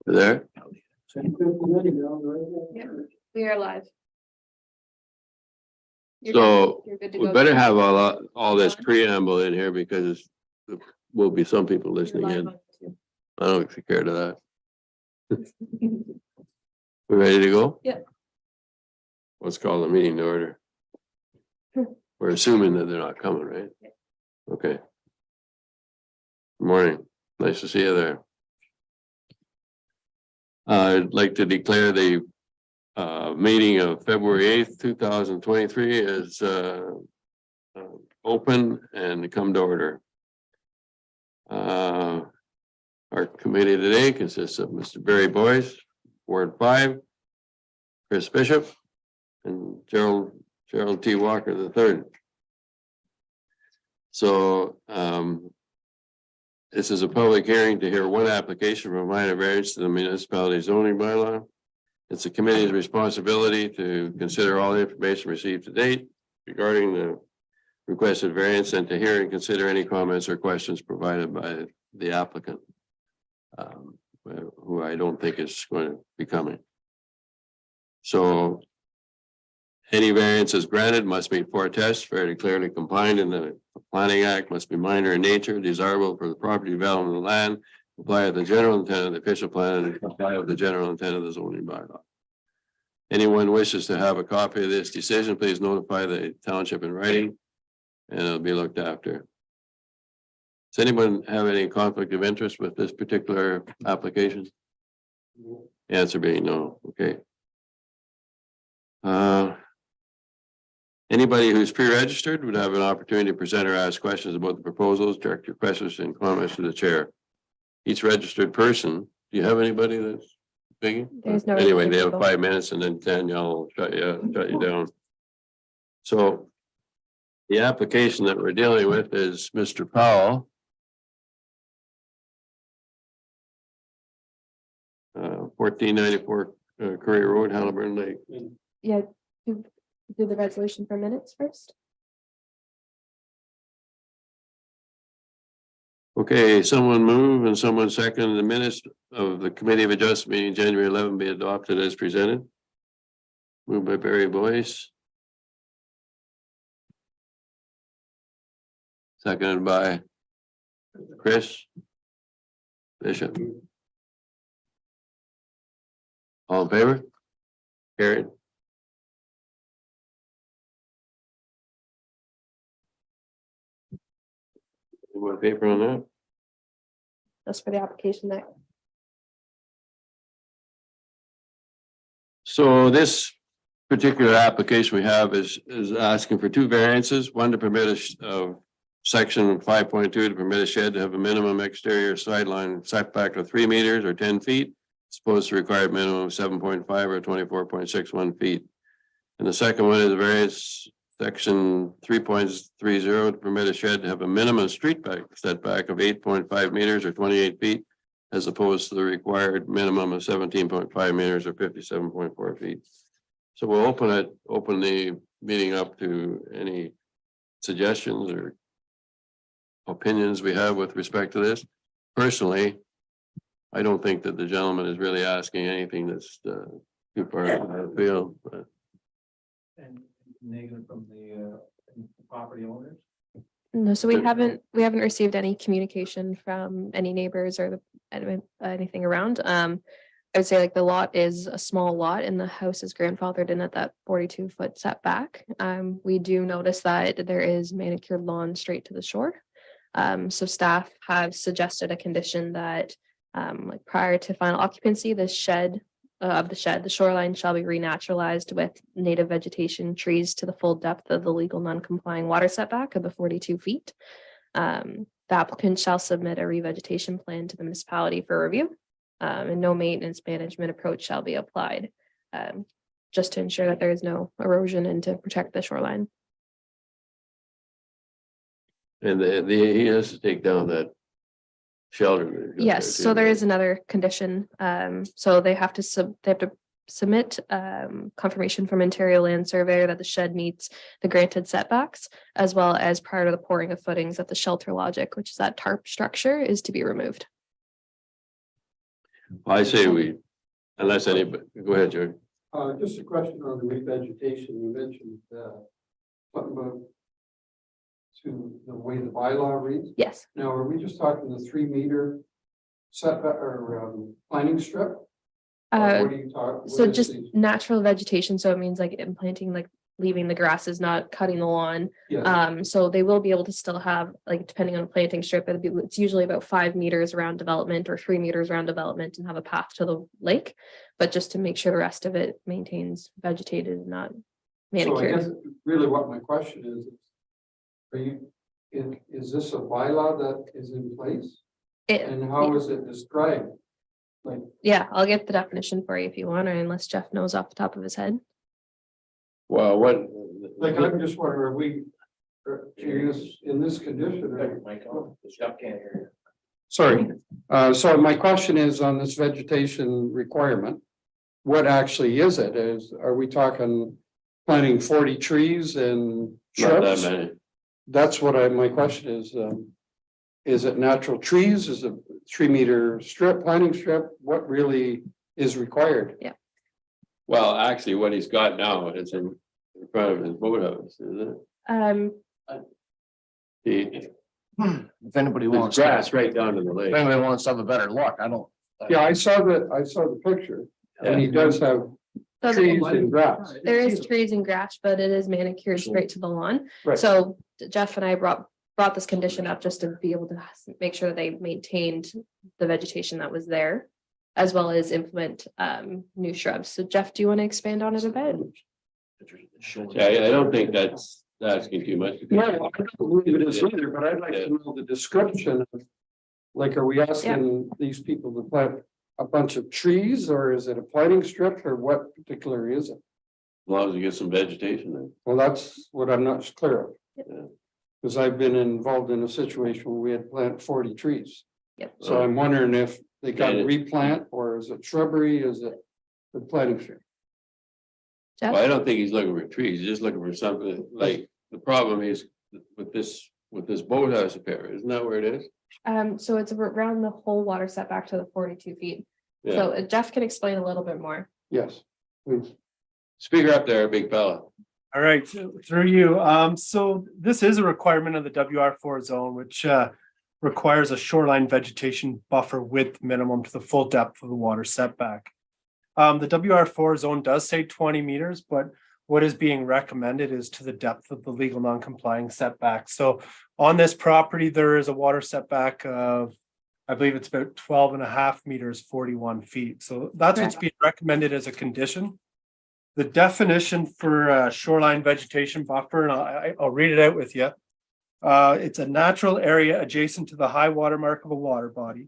There, Yeah, we are live. You're so good. You're good to we go. better have all this preamble in here because will be some people You're listening live in. on YouTube. I don't care to that. We ready to go? Yeah. Let's call the meeting to order. We're assuming that they're not coming, right? Okay. Good morning. Nice to see you there. I'd like to declare the meeting of February 8th, 2023 is open and come to order. Our committee today consists of Mr. Barry Boyce, Ward 5, Chris Bishop, and Gerald T. Walker III. So this is a public hearing to hear one application for minor variance to the municipality zoning bylaw. It's the committee's responsibility to consider all the information received to date regarding the requested variance and to hear and consider any comments or questions provided by the applicant, who I don't think is going to be coming. So any variances granted must meet 4 tests, fairly clearly combined in the Planning Act, must be minor in nature, desirable for the property development of the land, comply with the general intent of the official plan, and comply with the general intent of the zoning bylaw. Anyone wishes to have a copy of this decision, please notify the township in writing, and it'll be looked after. Does anyone have any conflict of interest with this particular application? Answer being no. Okay. Anybody who's pre-registered would have an opportunity to present or ask questions about the proposals. Direct your questions and comments to the chair. Each registered person, do you have anybody that's speaking? There's no Anyway, they registered have 5 minutes and then Danielle will shut you down. So the application that we're dealing with is Mr. Powell. 1494 Curry Road, Halliburton Lake. Yeah, do the resolution for minutes first. Okay, someone move and someone second the minutes of the Committee of Adjustment meeting January 11 be adopted as presented. Moved by Barry Boyce. Seconded by Chris Bishop. All in favor? Carried. You want paper on that? Just for the application that. So this particular application we have is asking for 2 variances, one to permit a section 5.2 to permit a shed to have a minimum exterior sideline setback of 3 meters or 10 feet, supposed to require a minimum of 7.5 or 24.61 feet. And the second one is a variance section 3.30 to permit a shed to have a minimum street back setback of 8.5 meters or 28 feet, as opposed to the required minimum of 17.5 meters or 57.4 feet. So we'll open the meeting up to any suggestions or opinions we have with respect to this. Personally, I don't think that the gentleman is really asking anything that's too far out of the field, but. And negative from the property owners? No, so we haven't received any communication from any neighbors or anything around. I would say like the lot is a small lot and the house is grandfathered in at that 42-foot setback. We do notice that there is manicured lawn straight to the shore. So staff have suggested a condition that like prior to final occupancy, the shoreline shall be renaturalized with native vegetation, trees to the full depth of the legal non-complying water setback of the 42 feet. The applicant shall submit a revegetation plan to the municipality for review, and no maintenance management approach shall be applied, just to ensure that there is no erosion and to protect the shoreline. And he has to take down that shelter. Yes, so there is another condition. So they have to submit confirmation from Ontario Land Surveyor that the shed meets the granted setbacks, as well as prior to the pouring of footings that the shelter logic, which is that tarp structure, is to be removed. I say we, unless anybody, go ahead, Jerry. Just a question on the revegetation. You mentioned, something about to the way the bylaw reads. Yes. Now, are we just talking the 3 meter setback or, planting strip? Or what are you talking? So just natural vegetation, so it means like implanting, like leaving the grasses, not cutting the lawn. Yeah, So they will be able to still have, like, depending on the planting strip, it's usually about 5 meters around development or 3 meters around development and have a path to the lake. But just to make sure the rest of it maintains vegetated and not so I manicured. guess really what my question is, is this a bylaw that is in place? And how is it described? Like, Yeah, I'll get the definition for you if you want, or unless Jeff knows off the top of his head. Well, what? like I'm just wondering, are we curious in this condition? Jeff can't hear you. Sorry, so my question is on this vegetation requirement. What actually is it? Are we talking planting 40 trees and Not that shrubs? many. That's what my question is. Is it natural trees? Is it 3 meter strip, planting strip? What really is required? Well, actually, what he's got now is in front of his boathouse, isn't it? If anybody There's wants, grass if right down to the lake. anybody wants to have a better look, I don't. Yeah, I saw the picture and he does have So trees and grass. there is trees and grass, but it is manicured straight to the lawn. Right. So Jeff and I brought this condition up just to be able to make sure that they maintained the vegetation that was there, as well as implement new shrubs. So Jeff, do you want to expand on it a bit? Yeah, I don't think that's asking too much. No, I don't believe it is either, but I'd like to know the description. Like, are we asking these people to plant a bunch of trees or is it a planting strip or what particular is it? As long as you get some vegetation there. Well, that's what I'm not clear of. Yeah. Because I've been involved in a situation where we had to plant 40 trees. Yep. So I'm wondering if they got to And replant or is it shrubbery? Is it the planting strip? Well, I Jeff? don't think he's looking for trees, he's just looking for something like, the problem is with this boathouse up here, isn't that where it is? So it's around the whole water setback to the 42 feet. Yeah, So Jeff can explain a little bit more. Yes, please. speaker up there, big fella. All right, through you. So this is a requirement of the WR4 zone, which requires a shoreline vegetation buffer width minimum to the full depth of the water setback. The WR4 zone does say 20 meters, but what is being recommended is to the depth of the legal non-complying setback. So on this property, there is a water setback of, I believe it's about 12.5 meters, 41 feet. So that's what's being recommended as a condition. The definition for shoreline vegetation buffer, and I'll read it out with you. It's a natural area adjacent to the high water mark of a water body.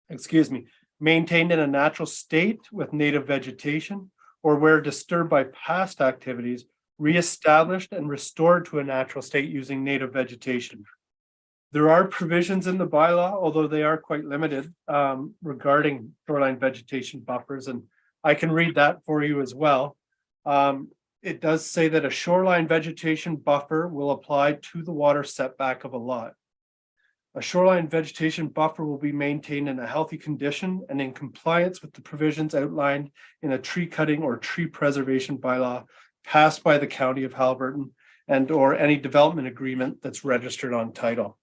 Excuse me, maintained in a natural state with native vegetation, or where disturbed by past activities, reestablished and restored to a natural state using native vegetation. There are provisions in the bylaw, although they are quite limited, regarding shoreline vegetation buffers, and I can read that for you as well. It does say that a shoreline vegetation buffer will apply to the water setback of a lot. A shoreline vegetation buffer will be maintained in a healthy condition and in compliance with the provisions outlined in a tree cutting or tree preservation bylaw passed by the County of Haliburton and or any development agreement that's registered on title.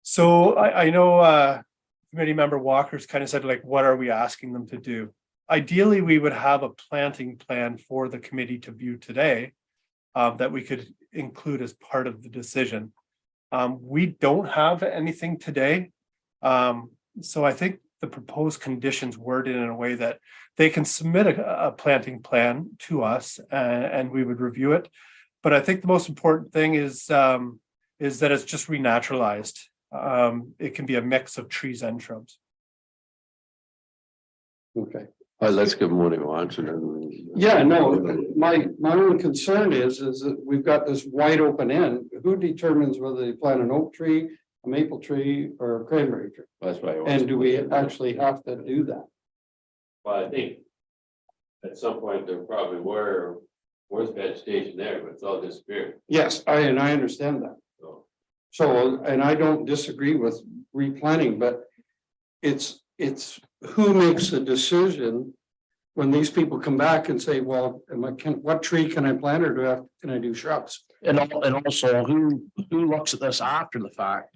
So I know committee member Walker's kind of said, like, what are we asking them to do? Ideally, we would have a planting plan for the committee to view today that we could include as part of the decision. We don't have anything today. So I think the proposed conditions worded in a way that they can submit a planting plan to us and we would review it. But I think the most important thing is that it's just renaturalized. It can be a mix of trees and shrubs. Okay. Let's give him what he wants and then. Yeah, no, my only concern is that we've got this wide open end. Who determines whether they plant an oak tree, a maple tree, or a cranberry tree? That's why. he wants And do we to- actually have to do that? Well, I think at some point there probably was vegetation there, but it's all disappeared, Yes, I understand that. so. So, and I don't disagree with replanting, but it's it's who makes the decision when these people come back and say, well, what tree can I plant or can I do shrubs? And also who looks at this after the fact?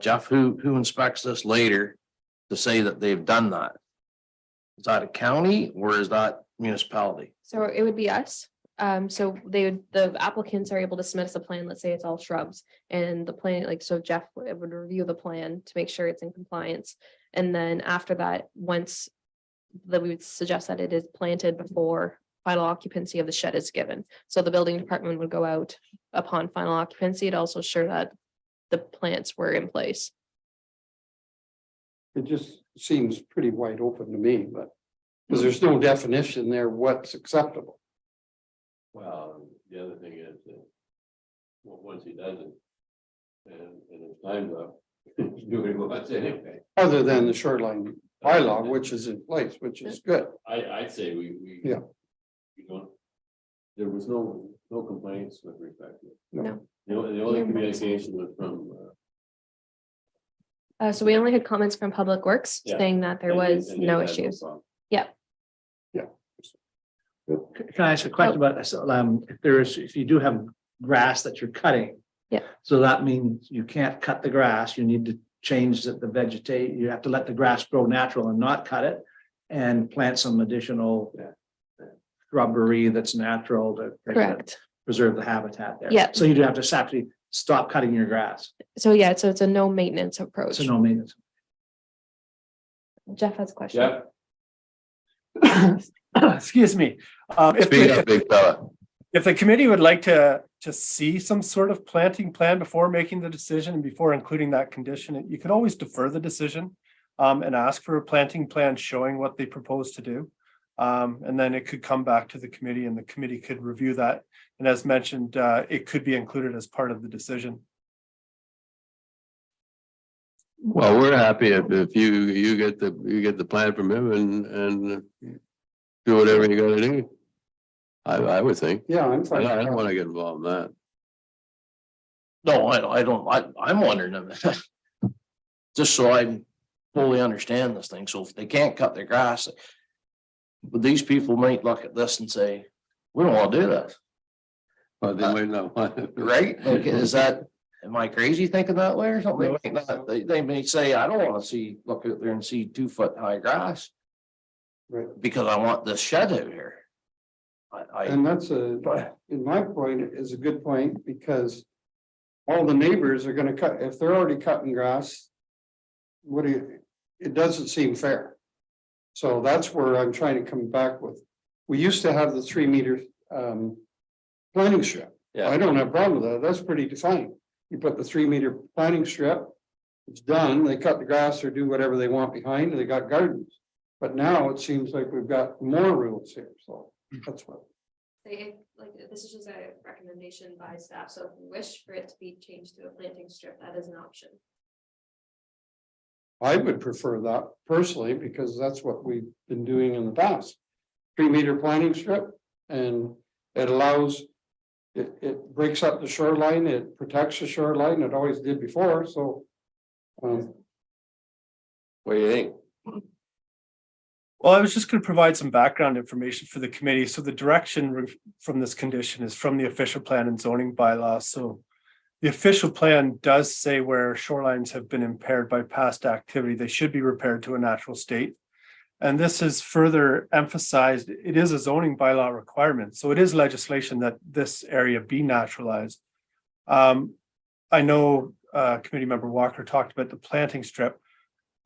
Jeff, who inspects this later to say that they've done that? Is that a county or is that municipality? So it would be us. So the applicants are able to submit us a plan, let's say it's all shrubs, and the plan, like, so Jeff would review the plan to make sure it's in compliance. And then after that, once that we would suggest that it is planted before final occupancy of the shed is given. So the building department would go out upon final occupancy to also ensure that the plants were in place. It just seems pretty wide open to me, but because there's no definition there what's acceptable. Well, the other thing is that once he does it, and his time's up, he's doing what's anyway. Other than the shoreline bylaw, which is in place, which is good. I'd say we. Yeah. We don't, there was no complaints with respect to it. No. The only communication was from. So we only had comments from Public Works Yeah. saying that there was and they no had issues. problem. Can I ask a question about this? If you do have grass that you're cutting. Yeah. So that means you can't cut the grass, you need to change the vegetate, you have to let the grass grow natural and not cut it. And plant some additional shrubbery that's natural to Correct. preserve the habitat there. Yeah. So you do have to actually stop cutting your grass, So yeah, so it's a no maintenance approach. so no maintenance. Jeff has a question. Yeah, Excuse me. If speak the- up, big fella. If the committee would like to see some sort of planting plan before making the decision and before including that condition, you could always defer the decision. And ask for a planting plan showing what they propose to do. And then it could come back to the committee and the committee could review that. And as mentioned, it could be included as part of the decision. Well, we're happy if you get the plan from him and do whatever you gotta do. I would think. Yeah, I'm I fine. don't wanna get involved in that. No, I don't, I'm wondering. Just so I fully understand this thing. So if they can't cut their grass. But these people might look at this and say, we don't want to do this, But they might not want it. right? Like, is that, am I crazy thinking that way or something? They may say, I don't want to look out there and see 2 foot high grass. Right. Because I want this shed out here. And that's in my point, is a good point, because all the neighbors are gonna cut, if they're already cutting grass. It doesn't seem fair. So that's where I'm trying to come back with. We used to have the 3 meter planting strip. Yeah. I don't have a problem with that. That's pretty defined. You put the 3 meter planting strip. It's done. They cut the grass or do whatever they want behind, and they got gardens. But now it seems like we've got more rules here, so that's what. Like, this is just a recommendation by staff, so if you wish for it to be changed to a planting strip, that is an option. I would prefer that personally, because that's what we've been doing in the past. 3 meter planting strip, and it allows. It breaks up the shoreline, it protects the shoreline, it always did before, so. What do you think? Well, I was just going to provide some background information for the committee. So the direction from this condition is from the official plan and zoning bylaw. So the official plan does say where shorelines have been impaired by past activity, they should be repaired to a natural state. And this is further emphasized. It is a zoning bylaw requirement. So it is legislation that this area be naturalized. I know Committee Member Walker talked about the planting strip.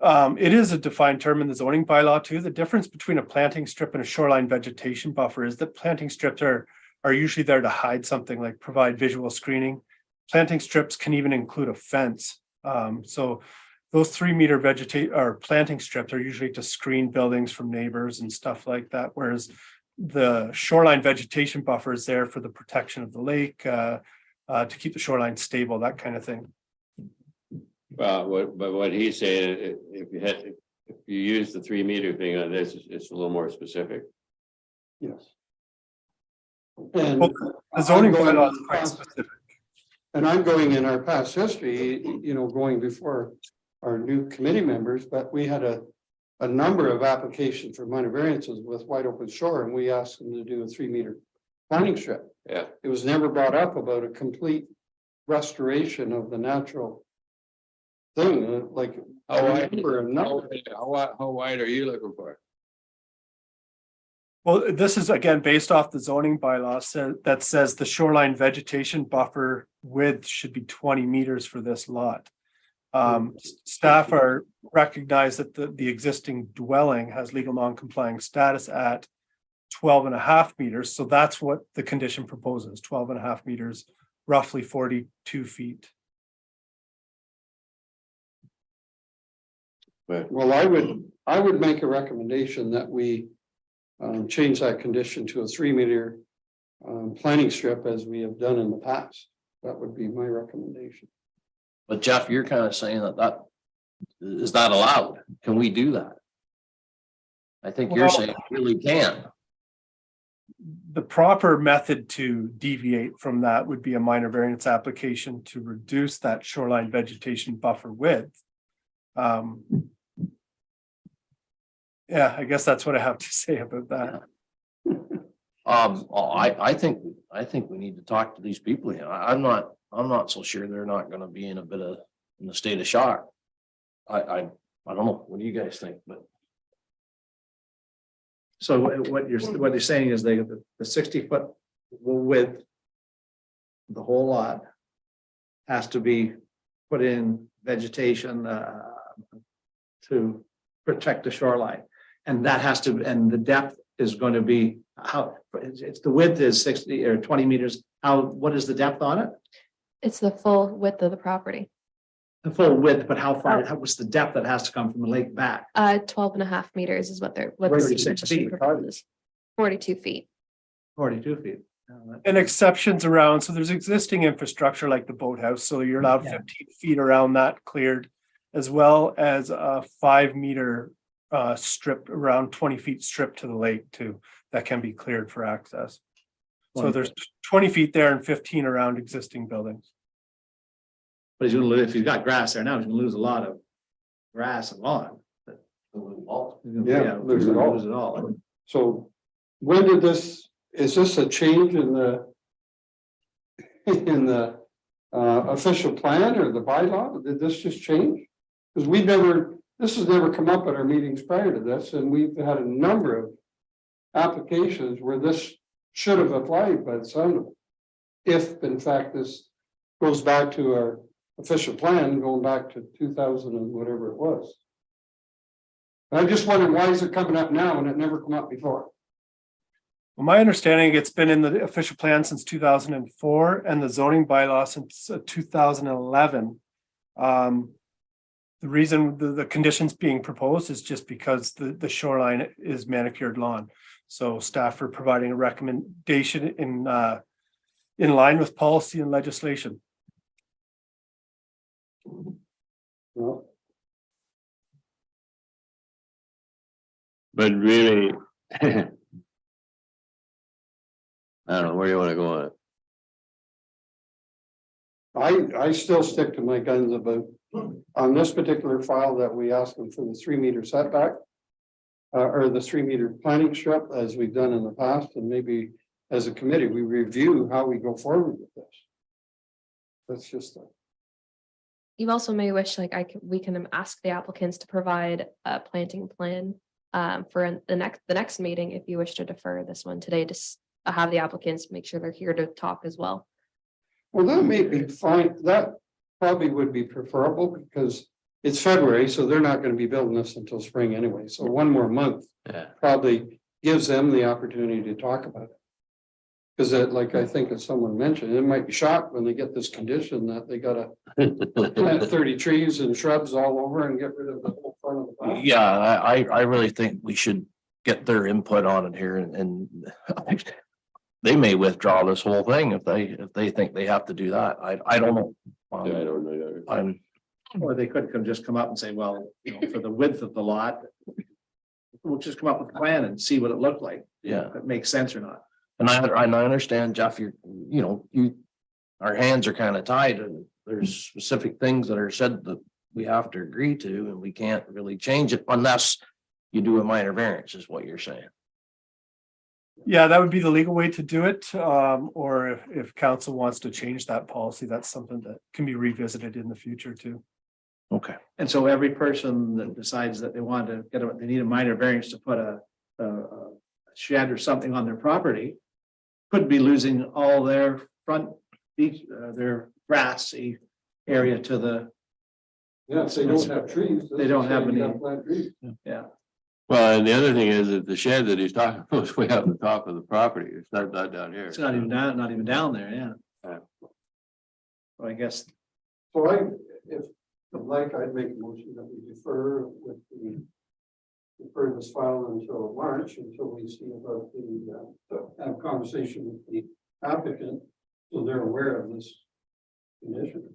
It is a defined term in the zoning bylaw too. The difference between a planting strip and a shoreline vegetation buffer is that planting strips are usually there to hide something, like provide visual screening. Planting strips can even include a fence. So those 3 meter planting strips are usually to screen buildings from neighbors and stuff like that. Whereas the shoreline vegetation buffer is there for the protection of the lake, to keep the shoreline stable, that kind of thing. Well, what he's saying, if you use the 3 meter thing on this, it's a little more specific. Yes. And Well, the zoning I'm going- bylaw is quite specific. And I'm going in our past history, going before our new committee members, but we had a a number of applications for minor variances with wide open shore, and we asked them to do a 3 meter planting strip. Yeah. It was never brought up about a complete restoration of the natural thing, like. How wide, For a number. how wide are you looking for? Well, this is again based off the zoning bylaws that says the shoreline vegetation buffer width should be 20 meters for this lot. Staff are recognize that the existing dwelling has legal non-complying status at 12.5 meters. So that's what the condition proposes, 12.5 meters, roughly 42 feet. Well, I would make a recommendation that we change that condition to a 3 meter planting strip as we have done in the past. That would be my recommendation. But Jeff, you're kind of saying that is not allowed. Can we do that? I think you're Well- saying we really can. The proper method to deviate from that would be a minor variance application to reduce that shoreline vegetation buffer width. Yeah, I guess that's what I have to say about that. I think we need to talk to these people here. I'm not so sure they're not gonna be in a state of shock. I don't know. What do you guys think? But So what you're saying is the 60-foot width. The whole lot. Has to be put in vegetation to protect the shoreline. And that has to, and the depth is going to be it's the width is 60 or 20 meters. What is the depth on it? It's the full width of the property. The full width, but how far, what's the depth that has to come from the lake back? 12.5 meters is what the 36 petition feet. proposes. 42 feet. 42 feet. And exceptions around, so there's existing infrastructure like the boathouse, so you're allowed Yeah. 15 feet around that cleared. As well as a 5 meter strip around 20 feet strip to the lake too, that can be cleared for access. So there's 20 feet there and 15 around existing buildings. But he's gonna lose, if he's got grass there now, he's gonna lose a lot of grass and lawn. He's gonna- Yeah, lose it all. Lose it all. So when did this, is this a change in the official plan or the bylaw? Did this just change? Because this has never come up at our meetings prior to this, and we've had a number of applications where this should have applied by the sound of it. If in fact this goes back to our official plan, going back to 2000 and whatever it was. I just wonder why is it coming up now and it never come up before? Well, my understanding, it's been in the official plan since 2004 and the zoning bylaw since 2011. The reason the conditions being proposed is just because the shoreline is manicured lawn. So staff are providing a recommendation in line with policy and legislation. No. But really. I don't know, where do you wanna go on it? I still stick to my guns about, on this particular file that we asked them for the 3 meter setback. Or the 3 meter planting strip as we've done in the past, and maybe as a committee, we review how we go forward with this. That's just. You also may wish, we can ask the applicants to provide a planting plan for the next meeting, if you wish to defer this one today, to have the applicants make sure they're here to talk as well. Well, that may be fine. That probably would be preferable because it's February, so they're not gonna be building this until spring anyway. So one more month Yeah. probably gives them the opportunity to talk about it. Because like I think as someone mentioned, it might be shocked when they get this condition that they gotta plant 30 trees and shrubs all over and get rid of the whole front of the house. yeah, I really think we should get their input on it here and they may withdraw this whole thing if they think they have to do that. I don't know. Yeah, I don't know. I'm Or they could just come up and say, well, for the width of the lot. We'll just come up with a plan and see what it looked like. Yeah. If it makes sense or not. And I understand, Jeff, our hands are kind of tied and there's specific things that are said that we have to agree to and we can't really change it unless you do a minor variance is what you're saying. Yeah, that would be the legal way to do it. Or if council wants to change that policy, that's something that can be revisited in the future too. Okay. And so every person that decides that they want to get they need a minor variance to put a shed or something on their property. Could be losing all their front beach, their grassy area to the, Yeah, if they don't have trees. They don't have you any- gotta plant trees. yeah. Well, and the other thing is that the shed that he's talking about is way up the top of the property. It's not down here. It's not even down there, yeah. Yeah. Well, I guess, So if like, I'd make a motion that we defer with defer this file until March, until we see about have a conversation with the applicant, so they're aware of this condition.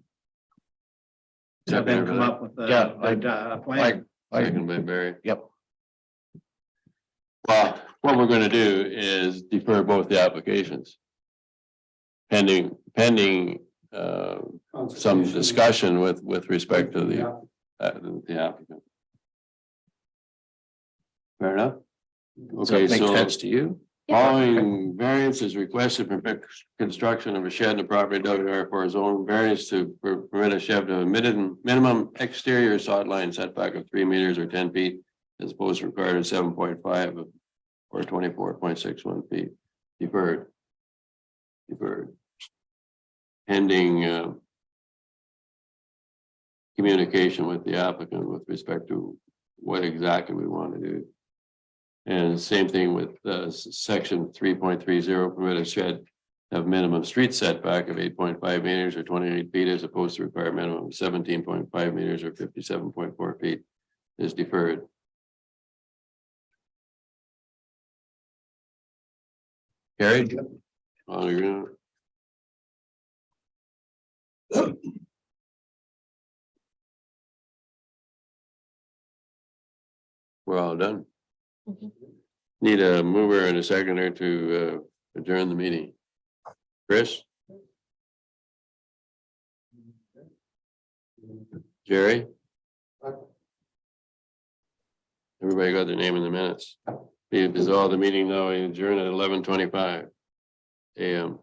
have them come up with Yeah, a plan. Second by Barry. Yep. Well, what we're gonna do is defer both the applications. Pending some Consultation. discussion with respect to the applicant. Fair enough? Does Okay, that make so sense to you? following variance is requested for construction of a shed in the property WR4 zone, variance to permit a shed to a minimum exterior sod line setback of 3 meters or 10 feet. As opposed to required at 7.5 or 24.61 feet. Deferred. Pending communication with the applicant with respect to what exactly we want to do. And same thing with section 3.30, permit a shed have minimum street setback of 8.5 meters or 28 feet as opposed to require minimum of 17.5 meters or 57.4 feet is deferred. Carried? All agreement? We're all done. Mhm. Need a mover and a seconder to adjourn the meeting. Chris? Jerry? Everybody got their name in the minutes. Be dissolved the meeting now, adjourn at 11:25 AM.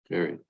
Carried.